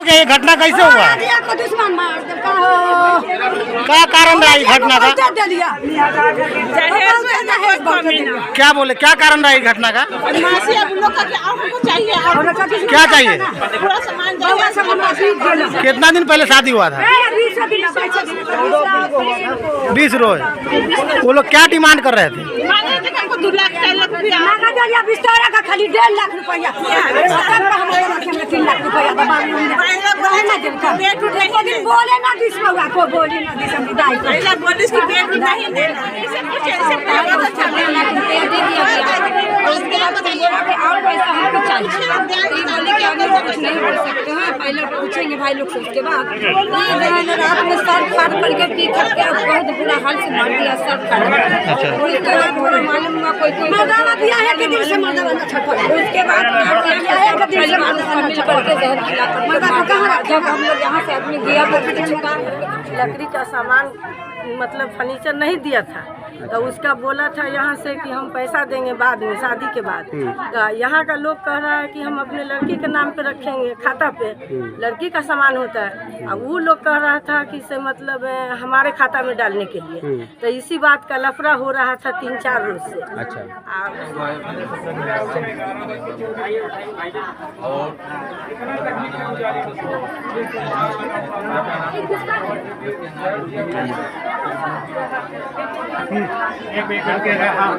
क्या ये घटना कैसे हुआ? क्या कारण रहा इस घटना का? क्या बोले, क्या कारण रहा इस घटना का? क्या चाहिए? कितना दिन पहले शादी हुआ था? 20 रोज। वो लोग क्या डिमांड कर रहे थे? खाली 1.5 लाख रुपया, 3 लाख रुपया बोले ना को बोली ना पहले पूछेंगे भाई लोग से, उसके बाद रात में सर फाड़ करके पी करके बहुत बुरा हाल से मार दिया। सर मालूम हुआ कोई मर्दाना दिया है कि दिल से मर्दाना उसके बाद जब हम लोग यहाँ से आदमी गया लकड़ी का सामान मतलब फर्नीचर नहीं दिया था, तो उसका बोला था यहाँ से कि हम पैसा देंगे बाद में, शादी के बाद। तो यहाँ का लोग कह रहा है कि हम अपने लड़की के नाम पे रखेंगे खाता पे, लड़की का सामान होता है। अब वो लोग कह रहा था कि से मतलब हमारे खाता में डालने के लिए, तो इसी बात का लफड़ा हो रहा था 3-4 रोज से। अच्छा। एक करके है। हाँ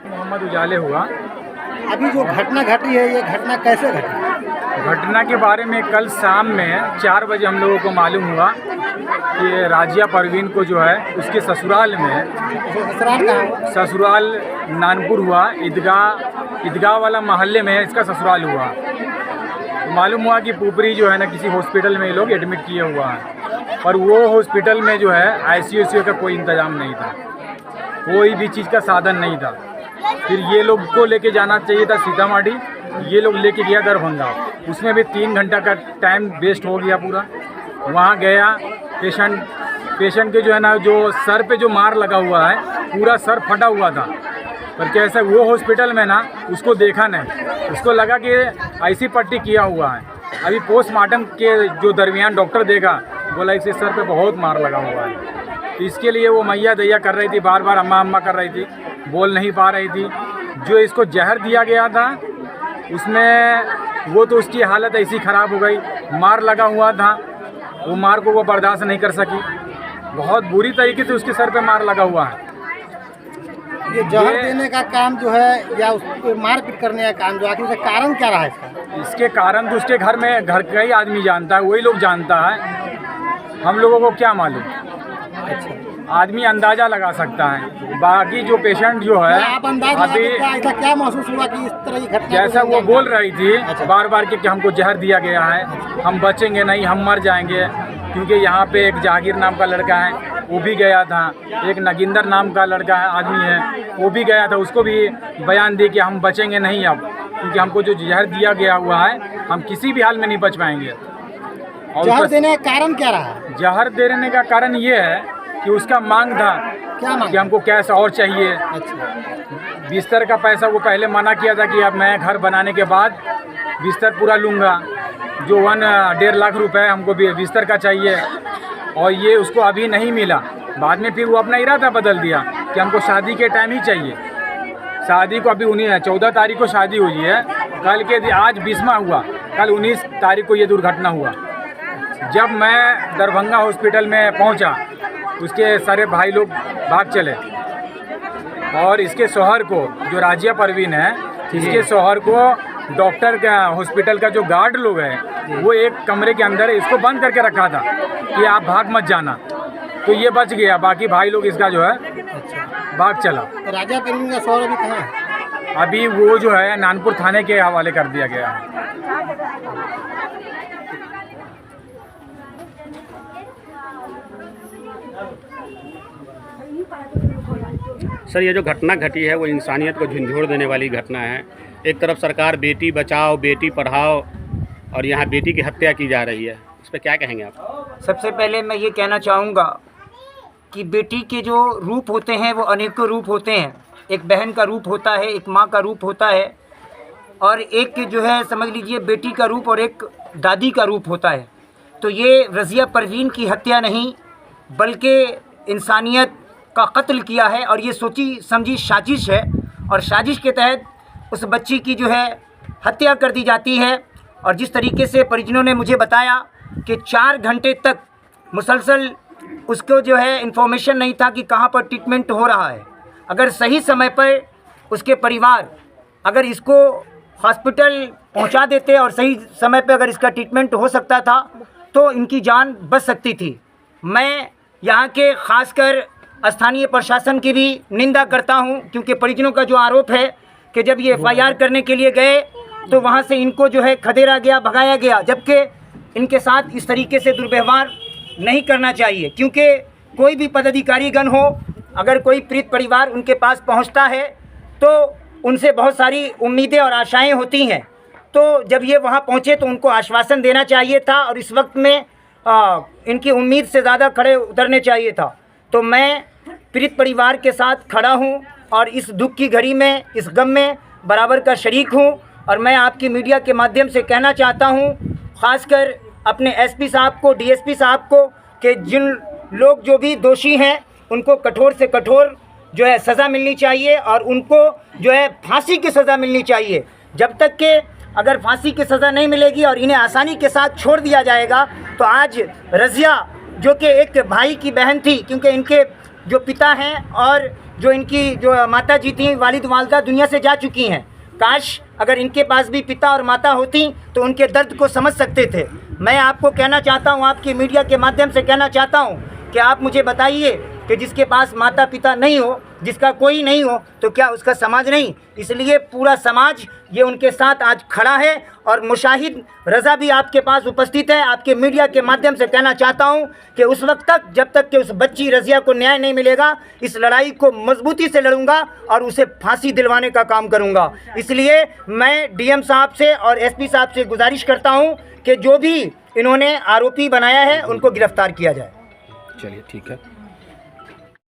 मोहम्मद उजाले हुआ। अभी जो घटना घटी है, ये घटना कैसे घटी? घटना के बारे में कल शाम में 4 बजे हम लोगों को मालूम हुआ कि राजिया परवीन को जो है उसके ससुराल में, ससुराल कहाँ? ससुराल नानपुर हुआ, ईदगाह वाला मोहल्ले में इसका ससुराल हुआ। तो मालूम हुआ कि पुपरी जो है ना किसी हॉस्पिटल में ये लोग एडमिट किए हुआ है, पर वो हॉस्पिटल में जो है ICU का कोई इंतज़ाम नहीं था, कोई भी चीज़ का साधन नहीं था। फिर ये लोग को लेके जाना चाहिए था सीतामढ़ी, ये लोग लेके गया दरभंगा, उसमें भी 3 घंटा का टाइम वेस्ट हो गया पूरा। वहाँ गया, पेशेंट के जो है ना, जो सर पे जो मार लगा हुआ है, पूरा सर फटा हुआ था। पर कैसे वो हॉस्पिटल में ना उसको देखा नहीं, उसको लगा कि ऐसी पट्टी किया हुआ है। अभी पोस्टमार्टम के जो दरमियान डॉक्टर देखा, बोला इसे सर पे बहुत मार लगा हुआ है। तो इसके लिए वो मैया दैया कर रही थी, बार बार अम्मा अम्मा कर रही थी, बोल नहीं पा रही थी। जो इसको जहर दिया गया था उसमें वो तो उसकी हालत ऐसी ख़राब हो गई, मार लगा हुआ था, वो मार को वो बर्दाश्त नहीं कर सकी, बहुत बुरी तरीके से उसके सर पे मार लगा हुआ है। ये जहर देने का काम जो है या उसको मारपीट करने का काम जो, आखिर उसका कारण क्या रहा है इसका? इसके कारण तो उसके घर का ही आदमी जानता है, वही लोग जानता है, हम लोगों को क्या मालूम। अच्छा। आदमी अंदाज़ा लगा सकता है, बाकी जो पेशेंट जो है आप अंदाजा अभी ऐसा क्या महसूस हुआ कि इस तरह की घटना जैसा वो बोल रही थी बार बार कि हमको जहर दिया गया है, हम बचेंगे नहीं, हम मर जाएंगे। क्योंकि यहाँ पे एक जहांगीर नाम का लड़का है, वो भी गया था, एक नगिंदर नाम का लड़का है, आदमी है, वो भी गया था, उसको भी बयान दिए कि हम बचेंगे नहीं अब, क्योंकि हमको जो जहर दिया गया हुआ है हम किसी भी हाल में नहीं बच पाएंगे। और जहर देने का कारण क्या रहा? जहर देने का कारण ये है कि उसका मांग था क्या मांग? कि हमको कैश और चाहिए। अच्छा। बिस्तर का पैसा वो पहले मना किया था कि अब मैं घर बनाने के बाद बिस्तर पूरा लूँगा, जो 1.5 लाख रुपए हमको बिस्तर का चाहिए, और ये उसको अभी नहीं मिला। बाद में फिर वो अपना इरादा बदल दिया कि हमको शादी के टाइम ही चाहिए। शादी को अभी 14 तारीख को शादी हुई है, कल के आज 20वां हुआ, कल 19 तारीख को ये दुर्घटना हुआ। जब मैं दरभंगा हॉस्पिटल में पहुंचा, उसके सारे भाई लोग भाग चले, और इसके शौहर को, जो राजिया परवीन है, इसके शौहर को डॉक्टर का, हॉस्पिटल का जो गार्ड लोग हैं, वो एक कमरे के अंदर इसको बंद करके रखा था कि आप भाग मत जाना, तो ये बच गया। बाकी भाई लोग इसका जो है भाग चला। राजिया परवीन का शौहर अभी कहाँ है? अभी वो जो है नानपुर थाने के हवाले कर दिया गया है। सर, ये जो घटना घटी है वो इंसानियत को झंझोड़ देने वाली घटना है। एक तरफ सरकार बेटी बचाओ बेटी पढ़ाओ और यहाँ बेटी की हत्या की जा रही है, इस पर क्या कहेंगे आप? सबसे पहले मैं ये कहना चाहूँगा कि बेटी के जो रूप होते हैं वो अनेकों रूप होते हैं। एक बहन का रूप होता है, एक माँ का रूप होता है, और एक जो है समझ लीजिए बेटी का रूप और एक दादी का रूप होता है। तो ये रज़िया परवीन की हत्या नहीं बल्कि इंसानियत का कत्ल किया है, और ये सोची समझी साजिश है, और साजिश के तहत उस बच्ची की जो है हत्या कर दी जाती है। और जिस तरीके से परिजनों ने मुझे बताया कि 4 घंटे तक मुसलसल उसको जो है इन्फॉर्मेशन नहीं था कि कहाँ पर ट्रीटमेंट हो रहा है। अगर सही समय पर उसके परिवार अगर इसको हॉस्पिटल पहुंचा देते और सही समय पर अगर इसका ट्रीटमेंट हो सकता था तो इनकी जान बच सकती थी। मैं यहाँ के खासकर स्थानीय प्रशासन की भी निंदा करता हूँ, क्योंकि परिजनों का जो आरोप है कि जब ये FIR करने के लिए गए तो वहाँ से इनको जो है खदेड़ा गया, भगाया गया, जबकि इनके साथ इस तरीके से दुर्व्यवहार नहीं करना चाहिए। क्योंकि कोई भी पदाधिकारीगण हो, अगर कोई पीड़ित परिवार उनके पास पहुँचता है तो उनसे बहुत सारी उम्मीदें और आशाएं होती हैं। तो जब ये वहाँ पहुँचे तो उनको आश्वासन देना चाहिए था, और इस वक्त में इनकी उम्मीद से ज़्यादा खड़े उतरने चाहिए था। तो मैं पीड़ित परिवार के साथ खड़ा हूँ और इस दुख की घड़ी में, इस गम में बराबर का शरीक हूँ। और मैं आपकी मीडिया के माध्यम से कहना चाहता हूँ, ख़ासकर अपने SP साहब को, DSP साहब को, कि जिन लोग जो भी दोषी हैं उनको कठोर से कठोर जो है सज़ा मिलनी चाहिए, और उनको जो है फांसी की सज़ा मिलनी चाहिए। जब तक कि अगर फांसी की सज़ा नहीं मिलेगी और इन्हें आसानी के साथ छोड़ दिया जाएगा तो आज रज़िया जो कि एक भाई की बहन थी, क्योंकि इनके जो पिता हैं और जो इनकी जो माता जी थी, वालिद वालदा दुनिया से जा चुकी हैं। काश अगर इनके पास भी पिता और माता होती तो उनके दर्द को समझ सकते थे। मैं आपको कहना चाहता हूँ, आपकी मीडिया के माध्यम से कहना चाहता हूँ कि आप मुझे बताइए कि जिसके पास माता पिता नहीं हो, जिसका कोई नहीं हो, तो क्या उसका समाज नहीं? इसलिए पूरा समाज ये उनके साथ आज खड़ा है। और मुशाहिद रज़ा भी आपके पास उपस्थित है। आपके मीडिया के माध्यम से कहना चाहता हूँ कि उस वक्त तक, जब तक कि उस बच्ची रज़िया को न्याय नहीं मिलेगा, इस लड़ाई को मजबूती से लड़ूंगा और उसे फांसी दिलवाने का काम करूंगा। इसलिए मैं DM साहब से और SP साहब से गुजारिश करता हूँ कि जो भी इन्होंने आरोपी बनाया है उनको गिरफ्तार किया जाए। चलिए, ठीक है।